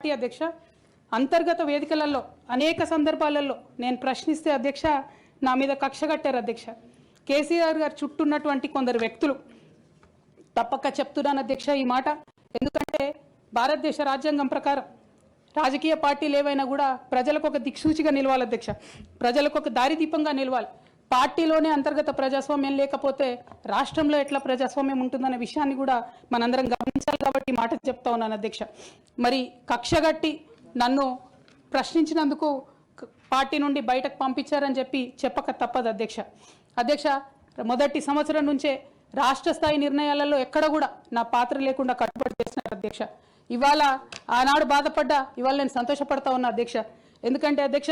Party అధ్యక్ష అంతర్గత వేదికలలో అనేక సందర్భాలలో నేను ప్రశ్నిస్తే అధ్యక్ష నా మీద కక్ష కట్టారు అధ్యక్ష. కేసీఆర్ గారు చుట్టూ ఉన్నటువంటి కొందరు వ్యక్తులు తప్పక చెప్తున్నాను అధ్యక్ష ఈ మాట. ఎందుకంటే భారతదేశ రాజ్యాంగం ప్రకారం రాజకీయ పార్టీలు ఏవైనా కూడా ప్రజలకు ఒక దిక్సూచిగా నిలవాలి అధ్యక్ష, ప్రజలకు ఒక దారిదీపంగా నిలవాలి. పార్టీలోనే అంతర్గత ప్రజాస్వామ్యం లేకపోతే రాష్ట్రంలో ఎట్లా ప్రజాస్వామ్యం ఉంటుందనే విషయాన్ని కూడా మనందరం గమనించాలి. కాబట్టి మాట చెప్తా ఉన్నాను అధ్యక్ష. మరి కక్షగట్టి నన్ను ప్రశ్నించినందుకు పార్టీ నుండి బయటకు పంపించారని చెప్పక తప్పదు అధ్యక్ష. అధ్యక్ష, మొదటి సంవత్సరం నుంచే రాష్ట్ర స్థాయి నిర్ణయాలలో ఎక్కడ కూడా నా పాత్ర లేకుండా కట్టుబడి చేస్తున్నారు అధ్యక్ష. ఇవాళ ఆనాడు బాధపడ్డా ఇవాళ నేను సంతోషపడతా ఉన్నా అధ్యక్ష. ఎందుకంటే అధ్యక్ష,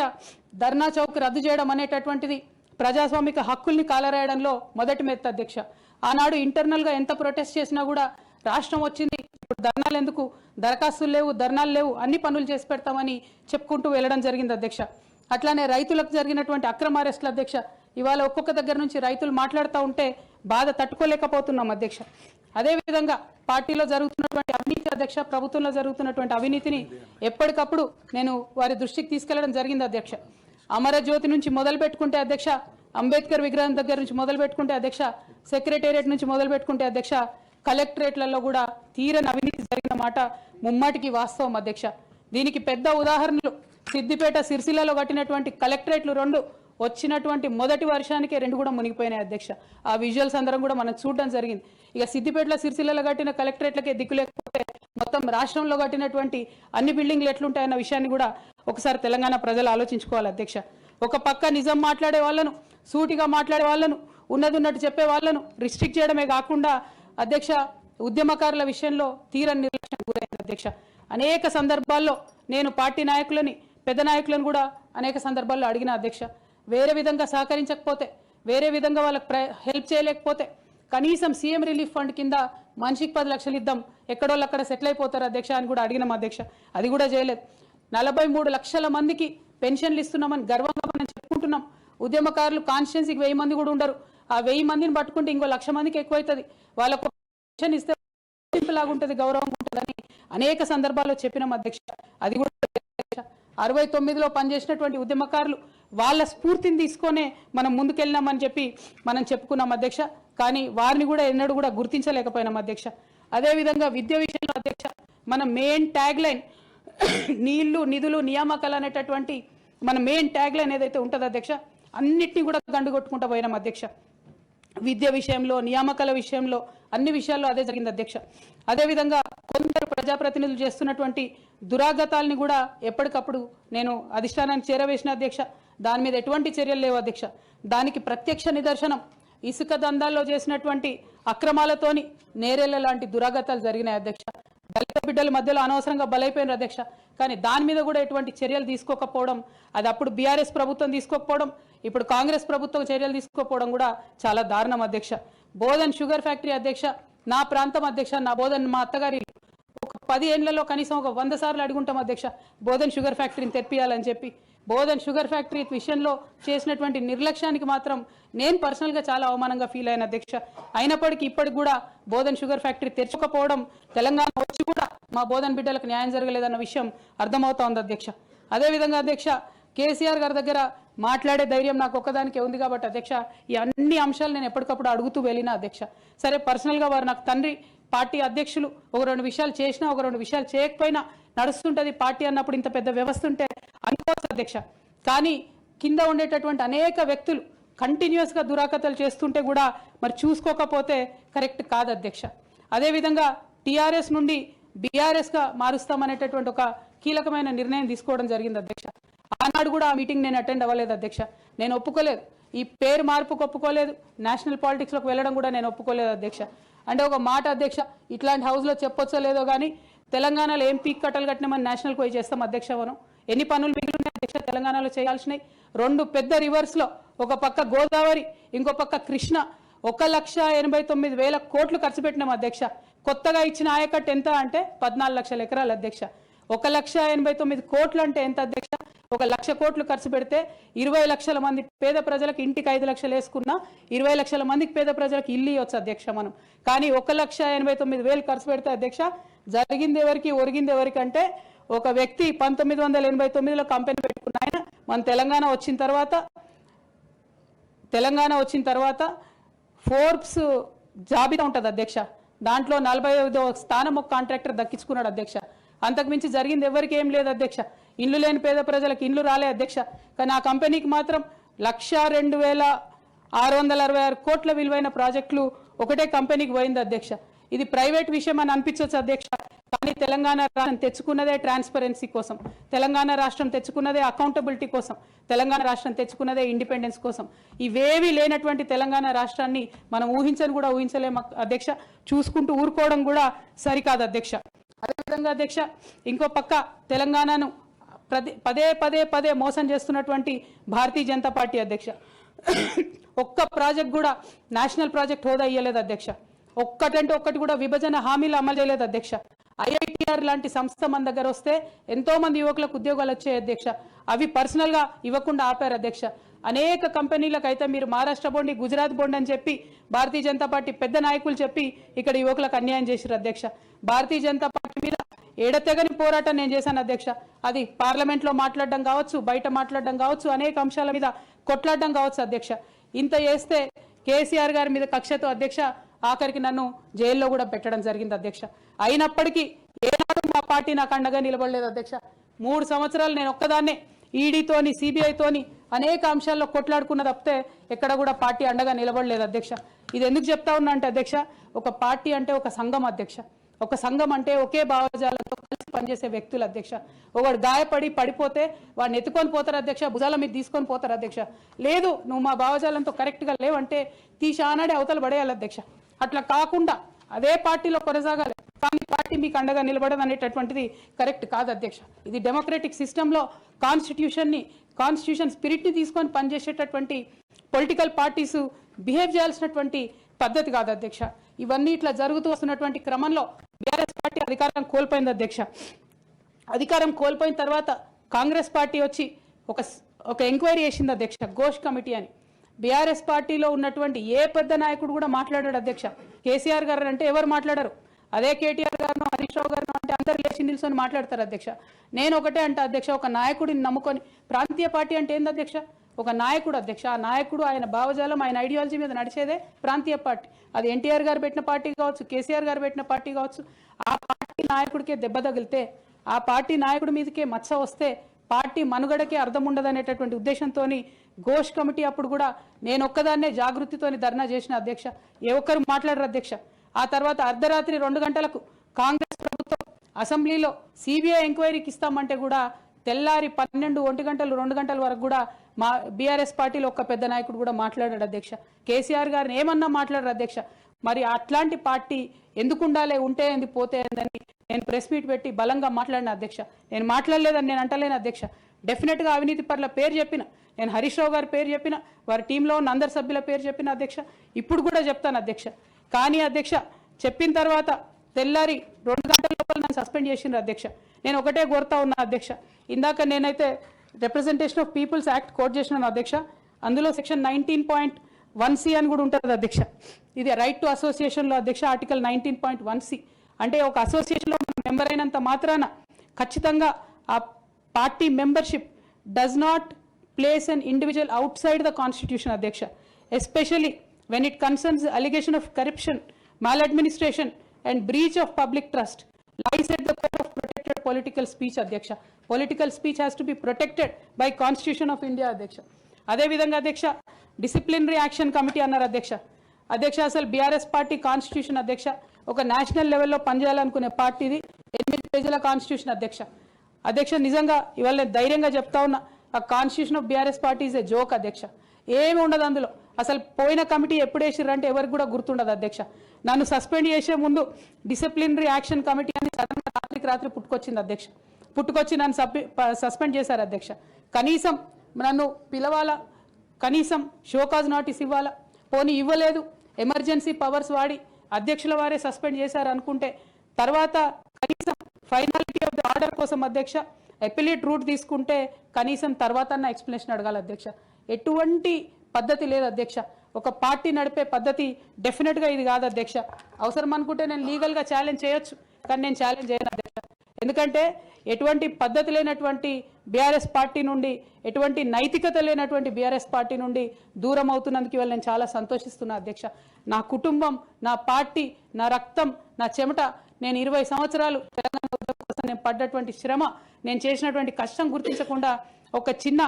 ధర్నా చౌక్ రద్దు చేయడం అనేటటువంటిది ప్రజాస్వామిక హక్కుల్ని కాలరాయడంలో మొదటి మెత్త అధ్యక్ష. ఆనాడు ఇంటర్నల్గా ఎంత ప్రొటెస్ట్ చేసినా కూడా రాష్ట్రం వచ్చింది, ఇప్పుడు ధర్నాలు ఎందుకు, దరఖాస్తులు లేవు, ధర్నాలు లేవు, అన్ని పనులు చేసి పెడతామని చెప్పుకుంటూ వెళ్ళడం జరిగింది అధ్యక్ష. అట్లానే రైతులకు జరిగినటువంటి అక్రమ అరెస్టులు అధ్యక్ష, ఇవాళ ఒక్కొక్క దగ్గర నుంచి రైతులు మాట్లాడుతూ ఉంటే బాధ తట్టుకోలేకపోతున్నాం అధ్యక్ష. అదేవిధంగా పార్టీలో జరుగుతున్నటువంటి అవినీతి అధ్యక్ష, ప్రభుత్వంలో జరుగుతున్నటువంటి అవినీతిని ఎప్పటికప్పుడు నేను వారి దృష్టికి తీసుకెళ్లడం జరిగింది అధ్యక్ష. అమరజ్యోతి నుంచి మొదలు పెట్టుకుంటే అధ్యక్ష, అంబేద్కర్ విగ్రహం దగ్గర నుంచి మొదలు పెట్టుకుంటే అధ్యక్ష, సెక్రటేరియట్ నుంచి మొదలు పెట్టుకుంటే అధ్యక్ష, కలెక్టరేట్లలో కూడా తీరని అవినీతి జరిగిన మాట ముమ్మాటికి వాస్తవం అధ్యక్ష. దీనికి పెద్ద ఉదాహరణలు సిద్దిపేట సిరిసిల్లలో కట్టినటువంటి కలెక్టరేట్లు 2 వచ్చినటువంటి మొదటి వర్షానికే 2 కూడా మునిగిపోయినాయి అధ్యక్ష. ఆ విజువల్స్ అందరం కూడా మనం చూడడం జరిగింది. ఇక సిద్దిపేటలో సిరిసిల్లలో కట్టిన కలెక్టరేట్లకే దిక్కు లేకపోతే మొత్తం రాష్ట్రంలో కట్టినటువంటి అన్ని బిల్డింగ్లు ఎట్లుంటాయన్న విషయాన్ని కూడా ఒకసారి తెలంగాణ ప్రజలు ఆలోచించుకోవాలి అధ్యక్ష. ఒక పక్క నిజం మాట్లాడే వాళ్ళను, సూటిగా మాట్లాడే వాళ్ళను, ఉన్నది ఉన్నట్టు చెప్పే వాళ్ళను రిస్ట్రిక్ట్ చేయడమే కాకుండా అధ్యక్ష, ఉద్యమకారుల విషయంలో తీరని నిర్లక్ష్యం గురైంది అధ్యక్ష. అనేక సందర్భాల్లో నేను పార్టీ నాయకులని, పెద్ద నాయకులను కూడా అనేక సందర్భాల్లో అడిగిన అధ్యక్ష. వేరే విధంగా సహకరించకపోతే, వేరే విధంగా వాళ్ళకి హెల్ప్ చేయలేకపోతే కనీసం సీఎం రిలీఫ్ ఫండ్ కింద మనిషికి 10 లక్షలు ఇద్దాం, ఎక్కడోళ్ళు అక్కడ సెటిల్ అయిపోతారు అధ్యక్ష అని కూడా అడిగినాం అధ్యక్ష. అది కూడా చేయలేదు. 43 లక్షల మందికి పెన్షన్లు ఇస్తున్నామని గర్వంగా మనం చెప్పుకుంటున్నాం. ఉద్యమకారులు కాన్స్టిట్యున్సీకి 1000 మంది కూడా ఉండరు. ఆ 1000 మందిని పట్టుకుంటే ఇంకో 1,00,000 మందికి ఎక్కువైతుంది. వాళ్ళకు పెన్షన్ ఇస్తే లాగుంటుంది, గౌరవంగా ఉంటుందని అనేక సందర్భాల్లో చెప్పినాం అధ్యక్ష. అది కూడా 69లో పనిచేసినటువంటి ఉద్యమకారులు వాళ్ళ స్ఫూర్తిని తీసుకొనే మనం ముందుకెళ్ళినామని మనం చెప్పుకున్నాం అధ్యక్ష. కానీ వారిని కూడా ఎన్నడూ కూడా గుర్తించలేకపోయినాం అధ్యక్ష. అదేవిధంగా విద్య విషయంలో అధ్యక్ష, మన మెయిన్ ట్యాగ్ లైన్ నీళ్లు, నిధులు, నియామకాలు అనేటటువంటి మన మెయిన్ ట్యాగ్ లైన్ ఏదైతే ఉంటుందో అధ్యక్ష, అన్నిటినీ కూడా గండుగొట్టుకుంటూ పోయినాం అధ్యక్ష. విద్య విషయంలో, నియామకాల విషయంలో, అన్ని విషయాల్లో అదే జరిగింది అధ్యక్ష. అదేవిధంగా కొందరు ప్రజాప్రతినిధులు చేస్తున్నటువంటి దురాగతాలని కూడా ఎప్పటికప్పుడు నేను అధిష్టానానికి చేరవేసిన అధ్యక్ష. దాని మీద ఎటువంటి చర్యలు లేవు అధ్యక్ష. దానికి ప్రత్యక్ష నిదర్శనం ఇసుక దందాల్లో చేసినటువంటి అక్రమాలతోని నేరేళ్ల లాంటి దురాగతాలు జరిగినాయి అధ్యక్ష. దళిత బిడ్డల మధ్యలో అనవసరంగా బలైపోయినారు అధ్యక్ష. కానీ దాని మీద కూడా ఎటువంటి చర్యలు తీసుకోకపోవడం, అది అప్పుడు బీఆర్ఎస్ ప్రభుత్వం తీసుకోకపోవడం, ఇప్పుడు కాంగ్రెస్ ప్రభుత్వం చర్యలు తీసుకోకపోవడం కూడా చాలా దారుణం అధ్యక్ష. బోధన్ షుగర్ ఫ్యాక్టరీ అధ్యక్ష, నా ప్రాంతం అధ్యక్ష, నా బోధన్ మా అత్తగారి ఒక 10 ఏళ్లలో కనీసం ఒక 100 సార్లు అడుగుంటాం అధ్యక్ష బోధన్ షుగర్ ఫ్యాక్టరీని తెప్పియాలని చెప్పి. బోధన్ షుగర్ ఫ్యాక్టరీ విషయంలో చేసినటువంటి నిర్లక్ష్యానికి మాత్రం నేను పర్సనల్గా చాలా అవమానంగా ఫీల్ అయిన అధ్యక్ష. అయినప్పటికీ ఇప్పటికి కూడా బోధన్ షుగర్ ఫ్యాక్టరీ తెరచకపోవడం, తెలంగాణ వచ్చి కూడా మా బోధన్ బిడ్డలకు న్యాయం జరగలేదన్న విషయం అర్థమవుతా ఉంది అధ్యక్ష. అదేవిధంగా అధ్యక్ష, కేసీఆర్ గారి దగ్గర మాట్లాడే ధైర్యం నాకు ఒక్కదానికే ఉంది కాబట్టి అధ్యక్ష, ఈ అన్ని అంశాలు నేను ఎప్పటికప్పుడు అడుగుతూ వెళ్ళిన అధ్యక్ష. సరే, పర్సనల్గా వారు నాకు తండ్రి, పార్టీ అధ్యక్షులు, 1-2 విషయాలు చేసినా 1-2 విషయాలు చేయకపోయినా నడుస్తుంటుంది పార్టీ అన్నప్పుడు, ఇంత పెద్ద వ్యవస్థ ఉంటే అనుకోవచ్చు అధ్యక్ష. కానీ కింద ఉండేటటువంటి అనేక వ్యక్తులు కంటిన్యూస్గా దురాకతలు చేస్తుంటే కూడా మరి చూసుకోకపోతే కరెక్ట్ కాదు అధ్యక్ష. అదేవిధంగా టీఆర్ఎస్ నుండి బీఆర్ఎస్గా మారుస్తామనేటటువంటి ఒక కీలకమైన నిర్ణయం తీసుకోవడం జరిగింది అధ్యక్ష. ఆనాడు కూడా ఆ మీటింగ్ నేను అటెండ్ అవ్వలేదు అధ్యక్ష. నేను ఒప్పుకోలేదు, ఈ పేరు మార్పుకు ఒప్పుకోలేదు, నేషనల్ పాలిటిక్స్లోకి వెళ్ళడం కూడా నేను ఒప్పుకోలేదు అధ్యక్ష. అంటే ఒక మాట అధ్యక్ష, ఇట్లాంటి హౌస్లో చెప్పొచ్చో లేదో కానీ తెలంగాణలో ఏం పీక్ కట్టలు కట్టినామని నేషనల్కి పోయి చేస్తాం అధ్యక్ష. మనం ఎన్ని పనులు మిగిలినాయి అధ్యక్ష తెలంగాణలో చేయాల్సినవి? 2 పెద్ద రివర్స్లో, ఒక పక్క గోదావరి, ఇంకో పక్క కృష్ణ, 1,89,000 కోట్లు ఖర్చు పెట్టినాం అధ్యక్ష. కొత్తగా ఇచ్చిన ఆయకట్టు ఎంత అంటే 14 లక్షల ఎకరాలు అధ్యక్ష. 1,89,000 కోట్లు అంటే ఎంత అధ్యక్ష? 1,00,000 కోట్లు ఖర్చు పెడితే 20 లక్షల మంది పేద ప్రజలకు ఇంటికి 5 లక్షలు వేసుకున్నా 20 లక్షల మందికి పేద ప్రజలకు ఇల్లు ఇవ్వచ్చు అధ్యక్ష మనం. కానీ 1,89,000 ఖర్చు పెడితే అధ్యక్ష జరిగింది ఎవరికి, ఒరిగింది ఎవరికి అంటే ఒక వ్యక్తి 1989లో కంపెనీ పెట్టుకున్న ఆయన మన తెలంగాణ వచ్చిన తర్వాత ఫోర్బ్స్ జాబితా ఉంటుంది అధ్యక్ష, దాంట్లో 45వ స్థానం ఒక కాంట్రాక్టర్ దక్కించుకున్నాడు అధ్యక్ష. అంతకుమించి జరిగింది ఎవరికి ఏం లేదు అధ్యక్ష. ఇల్లు లేని పేద ప్రజలకు ఇల్లు రాలే అధ్యక్ష. కానీ ఆ కంపెనీకి మాత్రం 1,02,666 కోట్ల విలువైన ప్రాజెక్టులు ఒకటే కంపెనీకి పోయింది అధ్యక్ష. ఇది ప్రైవేట్ విషయం అని అనిపించవచ్చు అధ్యక్ష, కానీ తెలంగాణ రాష్ట్రం తెచ్చుకున్నదే ట్రాన్స్పరెన్సీ కోసం, తెలంగాణ రాష్ట్రం తెచ్చుకున్నదే అకౌంటబిలిటీ కోసం, తెలంగాణ రాష్ట్రం తెచ్చుకున్నదే ఇండిపెండెన్స్ కోసం. ఇవేవి లేనటువంటి తెలంగాణ రాష్ట్రాన్ని మనం కూడా ఊహించలేము అధ్యక్ష. చూసుకుంటూ ఊరుకోవడం కూడా సరికాదు అధ్యక్ష. అదేవిధంగా అధ్యక్ష, ఇంకో పక్క తెలంగాణను పదే మోసం చేస్తున్నటువంటి భారతీయ జనతా పార్టీ అధ్యక్ష, ఒక్క ప్రాజెక్ట్ కూడా నేషనల్ ప్రాజెక్ట్ హోదా ఇయ్యలేదు అధ్యక్ష. ఒక్కటంటే ఒక్కటి కూడా విభజన హామీలు అమలు చేయలేదు అధ్యక్ష. IITR లాంటి సంస్థ మన దగ్గర వస్తే ఎంతో మంది యువకులకు ఉద్యోగాలు వచ్చాయి అధ్యక్ష. అవి పర్సనల్గా ఇవ్వకుండా ఆపారు అధ్యక్ష. అనేక కంపెనీలకు అయితే మీరు మహారాష్ట్ర బోండి, గుజరాత్ బోండి అని చెప్పి భారతీయ జనతా పార్టీ పెద్ద నాయకులు చెప్పి ఇక్కడ యువకులకు అన్యాయం చేశారు అధ్యక్ష. భారతీయ జనతా పార్టీ మీద ఎడతెగని పోరాటం నేను చేశాను అధ్యక్ష. అది పార్లమెంట్లో మాట్లాడడం కావచ్చు, బయట మాట్లాడడం కావచ్చు, అనేక అంశాల మీద కొట్లాడడం కావచ్చు అధ్యక్ష. ఇంత చేస్తే కేసీఆర్ గారి మీద కక్షతో అధ్యక్ష ఆఖరికి నన్ను జైల్లో కూడా పెట్టడం జరిగింది అధ్యక్ష. అయినప్పటికీ ఏనాడు మా పార్టీ నాకు అండగా నిలబడలేదు అధ్యక్ష. 3 సంవత్సరాలు నేను ఒక్కదాన్నే ఈడీతోని, సిబిఐతోని అనేక అంశాల్లో కొట్లాడుకున్న తప్పితే ఎక్కడ కూడా పార్టీ అండగా నిలబడలేదు అధ్యక్ష. ఇది ఎందుకు చెప్తా ఉన్నా అంటే అధ్యక్ష, ఒక పార్టీ అంటే ఒక సంఘం అధ్యక్ష. ఒక సంఘం అంటే ఒకే భావజాలంతో కలిసి పనిచేసే వ్యక్తులు అధ్యక్ష. ఒకడు గాయపడి పడిపోతే వాడిని ఎత్తుకొని పోతారు అధ్యక్ష, భుజాల మీద తీసుకొని పోతారు అధ్యక్ష. లేదు నువ్వు మా భావజాలంతో కరెక్ట్గా లేవంటే తీసి ఆనాడే అవతల పడేయాలి అధ్యక్ష. అట్లా కాకుండా అదే పార్టీలో కొనసాగాలి, కానీ పార్టీ మీకు అండగా నిలబడదు అనేటటువంటిది కరెక్ట్ కాదు అధ్యక్ష. ఇది డెమోక్రటిక్ సిస్టంలో కాన్స్టిట్యూషన్ స్పిరిట్ని తీసుకొని పనిచేసేటటువంటి పొలిటికల్ పార్టీస్ బిహేవ్ చేయాల్సినటువంటి పద్ధతి కాదు అధ్యక్ష. ఇవన్నీ ఇట్లా జరుగుతూ వస్తున్నటువంటి క్రమంలో బీఆర్ఎస్ పార్టీ అధికారం కోల్పోయింది అధ్యక్ష. అధికారం కోల్పోయిన తర్వాత కాంగ్రెస్ పార్టీ వచ్చి ఒక ఎంక్వైరీ చేసింది అధ్యక్ష, ఘోష్ కమిటీ అని. బీఆర్ఎస్ పార్టీలో ఉన్నటువంటి ఏ పెద్ద నాయకుడు కూడా మాట్లాడాడు అధ్యక్ష. కేసీఆర్ గారు అంటే ఎవరు మాట్లాడారు, అదే కేటీఆర్ గారు, హరీష్ రావు గారు అంటే అందరు లేచి నిల్చొని మాట్లాడతారు అధ్యక్ష. నేను ఒకటే అంటే అధ్యక్ష, ఒక నాయకుడిని నమ్ముకొని ప్రాంతీయ పార్టీ అంటే ఏంది అధ్యక్ష? ఒక నాయకుడు అధ్యక్ష. ఆ నాయకుడు ఆయన భావజాలం, ఆయన ఐడియాలజీ మీద నడిచేదే ప్రాంతీయ పార్టీ. అది ఎన్టీఆర్ గారు పెట్టిన పార్టీ కావచ్చు, కేసీఆర్ గారు పెట్టిన పార్టీ కావచ్చు. ఆ పార్టీ నాయకుడికే దెబ్బ తగిలితే, ఆ పార్టీ నాయకుడి మీదకే మచ్చ వస్తే పార్టీ మనుగడకే అర్థం ఉండదనేటటువంటి ఉద్దేశంతో ఘోష్ కమిటీ అప్పుడు కూడా నేను ఒక్కదాన్నే జాగృతితోని ధర్నా చేసిన అధ్యక్ష. ఏ ఒక్కరు మాట్లాడరు అధ్యక్ష. ఆ తర్వాత అర్ధరాత్రి 2 గంటలకు కాంగ్రెస్ ప్రభుత్వం అసెంబ్లీలో సిబిఐ ఎంక్వైరీకి ఇస్తామంటే కూడా తెల్లారి 12, 1 గంటలు, 2 గంటల వరకు కూడా మా బీఆర్ఎస్ పార్టీలో ఒక్క పెద్ద నాయకుడు కూడా మాట్లాడాడు అధ్యక్ష. కేసీఆర్ గారిని ఏమన్నా మాట్లాడారు అధ్యక్ష. మరి అట్లాంటి పార్టీ ఎందుకు ఉండాలి, ఉంటే ఏంది పోతే ఏందని నేను ప్రెస్ మీట్ పెట్టి బలంగా మాట్లాడిన అధ్యక్ష. నేను మాట్లాడలేదని నేను అంటలేను అధ్యక్ష. డెఫినెట్గా అవినీతి పట్ల పేరు చెప్పిన, నేను హరీష్ రావు గారి పేరు చెప్పిన, వారి టీంలో ఉన్న అందరి సభ్యుల పేరు చెప్పిన అధ్యక్ష. ఇప్పుడు కూడా చెప్తాను అధ్యక్ష. కానీ అధ్యక్ష చెప్పిన తర్వాత తెల్లారి 2 గంటల లోపల నన్ను సస్పెండ్ చేసిండ్రు అధ్యక్ష. నేను ఒకటే కోరుతా ఉన్నా అధ్యక్ష, ఇందాక నేనైతే representation of people's act quote చేసినాను అధ్యక్ష. అందులో సెక్షన్ 19.1C అని కూడా ఉంటుంది అధ్యక్ష. ఇది రైట్ టు అసోసియేషన్లో అధ్యక్ష ఆర్టికల్ 19.1C అంటే ఒక అసోసియేషన్లో మెంబర్ అయినంత మాత్రాన ఖచ్చితంగా ఆ party membership does not place an individual outside the constitution అధ్యక్ష. Especially when it concerns the allegation of corruption, maladministration and breach of public trust lies at the core of protected political speech అధ్యక్ష. Political speech has to be protected by Constitution of India అధ్యక్ష. అదే విధంగా అధ్యక్ష disciplinary action committee అన్నారు అధ్యక్ష. అసలు BRS party constitution అధ్యక్ష ఒక నేషనల్ లెవెల్లో పనిచేయాలనుకునే పార్టీది 8 పేజీల కాన్స్టిట్యూషన్ అధ్యక్ష. నిజంగా ఇవాళ ధైర్యంగా చెప్తా ఉన్నా, ఆ constitution of BRS party is a joke అధ్యక్ష. ఏమి ఉండదు అందులో. అసలు పోయిన కమిటీ ఎప్పుడు వేసిర్రంటే ఎవరికి కూడా గుర్తుండదు అధ్యక్ష. నన్ను సస్పెండ్ చేసే ముందు డిసిప్లినరీ యాక్షన్ కమిటీ అని సడన్గా రాత్రి పుట్టుకొచ్చింది అధ్యక్ష. పుట్టుకొచ్చి నన్ను సస్పెండ్ చేశారు అధ్యక్ష. కనీసం నన్ను పిలవాలా, కనీసం షోకాజ్ నోటీస్ ఇవ్వాలా, పోనీ ఇవ్వలేదు. ఎమర్జెన్సీ పవర్స్ వాడి అధ్యక్షుల వారే సస్పెండ్ చేశారు అనుకుంటే తర్వాత కనీసం ఫైనాలిటీ ఆఫ్ ద ఆర్డర్ కోసం అధ్యక్ష అపిలేట్ రూట్ తీసుకుంటే కనీసం తర్వాత ఎక్స్ప్లెనేషన్ అడగాలి అధ్యక్ష. ఎటువంటి పద్ధతి లేదు అధ్యక్ష. ఒక పార్టీ నడిపే పద్ధతి డెఫినెట్గా ఇది కాదు అధ్యక్ష. అవసరం అనుకుంటే నేను లీగల్గా ఛాలెంజ్ చేయొచ్చు, కానీ నేను ఛాలెంజ్ చేయను అధ్యక్ష. ఎందుకంటే ఎటువంటి పద్ధతి లేనటువంటి బీఆర్ఎస్ పార్టీ నుండి, ఎటువంటి నైతికత లేనటువంటి బీఆర్ఎస్ పార్టీ నుండి దూరం అవుతున్నందుకు ఇవాళ నేను చాలా సంతోషిస్తున్నా అధ్యక్ష. నా కుటుంబం, నా పార్టీ, నా రక్తం, నా చెమట, నేను 20 సంవత్సరాలు తెలంగాణ ఉద్యమం కోసం నేను పడ్డటువంటి శ్రమ, నేను చేసినటువంటి కష్టం గుర్తించకుండా ఒక చిన్న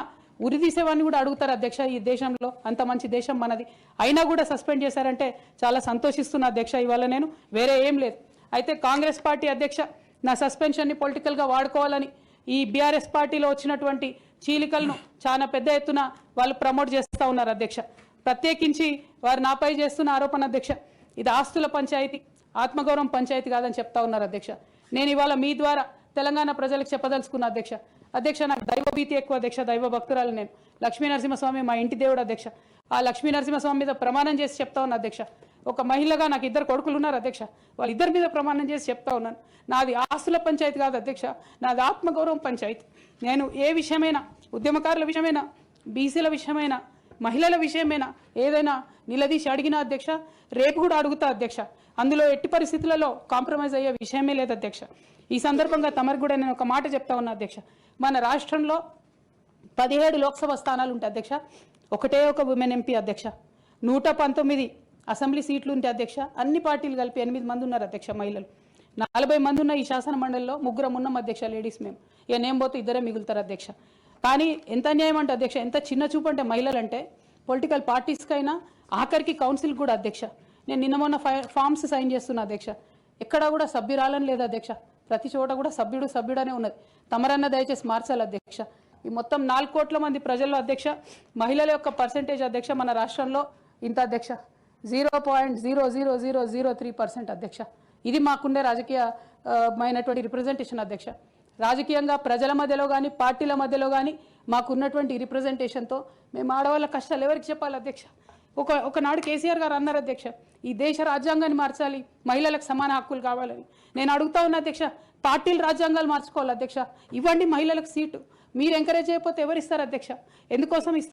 ఉరిదీసేవాడిని కూడా అడుగుతారు అధ్యక్ష. ఈ దేశంలో అంత మంచి దేశం మనది, అయినా కూడా సస్పెండ్ చేశారంటే చాలా సంతోషిస్తున్నా అధ్యక్ష. ఇవాళ నేను వేరే ఏం లేదు. అయితే కాంగ్రెస్ పార్టీ అధ్యక్ష నా సస్పెన్షన్ని పొలిటికల్గా వాడుకోవాలని ఈ బీఆర్ఎస్ పార్టీలో వచ్చినటువంటి చీలికలను చాలా పెద్ద ఎత్తున వాళ్ళు ప్రమోట్ చేస్తూ ఉన్నారు అధ్యక్ష. ప్రత్యేకించి వారు నాపై చేస్తున్న ఆరోపణ అధ్యక్ష, ఇది ఆస్తుల పంచాయతీ, ఆత్మగౌరవం పంచాయతీ కాదని చెప్తా ఉన్నారు అధ్యక్ష. నేను ఇవాళ మీ ద్వారా తెలంగాణ ప్రజలకు చెప్పదలుచుకున్న అధ్యక్ష. అధ్యక్ష నాకు దైవభీతి ఎక్కువ అధ్యక్ష, దైవ భక్తురాలు నేను. లక్ష్మీ నరసింహస్వామి మా ఇంటి దేవుడు అధ్యక్ష. ఆ లక్ష్మీ నరసింహస్వామి మీద ప్రమాణం చేసి చెప్తా ఉన్నా అధ్యక్ష. ఒక మహిళగా నాకు 2 కొడుకులు ఉన్నారు అధ్యక్ష, వాళ్ళిద్దరి మీద ప్రమాణం చేసి చెప్తా ఉన్నాను, నాది ఆస్తుల పంచాయతీ కాదు అధ్యక్ష, నాది ఆత్మగౌరవం పంచాయతీ. నేను ఏ విషయమైనా, ఉద్యమకారుల విషయమైనా, బీసీల విషయమైనా, మహిళల విషయమైనా ఏదైనా నిలదీసి అడిగినా అధ్యక్ష, రేపు కూడా అడుగుతా అధ్యక్ష. అందులో ఎట్టి పరిస్థితులలో కాంప్రమైజ్ అయ్యే విషయమే లేదు అధ్యక్ష. ఈ సందర్భంగా తమరు కూడా నేను ఒక మాట చెప్తా ఉన్నా అధ్యక్ష. మన రాష్ట్రంలో 17 లోక్సభ స్థానాలు ఉంటాయి అధ్యక్ష, ఒకటే ఒక ఉమెన్ ఎంపీ అధ్యక్ష. 119 అసెంబ్లీ సీట్లు ఉంటాయి అధ్యక్ష. అన్ని పార్టీలు కలిపి 8 మంది ఉన్నారు అధ్యక్ష మహిళలు. 40 మంది ఉన్న ఈ శాసన మండలిలో 3 ఉన్నాం అధ్యక్ష లేడీస్. మేము ఇక నేను పోతే 2 మిగులుతారు అధ్యక్ష. కానీ ఎంత అన్యాయం అంటే అధ్యక్ష, ఎంత చిన్న చూపు అంటే మహిళలు అంటే పొలిటికల్ పార్టీస్కైనా ఆఖరికి కౌన్సిల్ కూడా అధ్యక్ష. నేను నిన్న మొన్న ఫామ్స్ సైన్ చేస్తున్నా అధ్యక్ష, ఎక్కడా కూడా సభ్యురాలని లేదు అధ్యక్ష. ప్రతి చోట కూడా సభ్యుడనే ఉన్నది. తమరన్న దయచేసి మార్చాలి అధ్యక్ష. ఈ మొత్తం 4 కోట్ల మంది ప్రజల్లో అధ్యక్ష మహిళల యొక్క పర్సెంటేజ్ అధ్యక్ష మన రాష్ట్రంలో ఇంత అధ్యక్ష, 0.00003% అధ్యక్ష. ఇది మాకుండే రాజకీయమైనటువంటి రిప్రజెంటేషన్ అధ్యక్ష. రాజకీయంగా ప్రజల మధ్యలో కానీ పార్టీల మధ్యలో కానీ మాకున్నటువంటి రిప్రజెంటేషన్తో మేము ఆడవాళ్ళ కష్టాలు ఎవరికి చెప్పాలి అధ్యక్ష? ఒకనాడు కేసీఆర్ గారు అన్నారు అధ్యక్ష, ఈ దేశ రాజ్యాంగాన్ని మార్చాలి, మహిళలకు సమాన హక్కులు కావాలని. నేను అడుగుతా ఉన్నా అధ్యక్ష, పార్టీలు రాజ్యాంగాలు మార్చుకోవాలి అధ్యక్ష. ఇవ్వండి మహిళలకు సీటు. మీరు ఎంకరేజ్ చేయకపోతే ఎవరు ఇస్తారు అధ్యక్ష? ఎందుకోసం ఇస్తారు?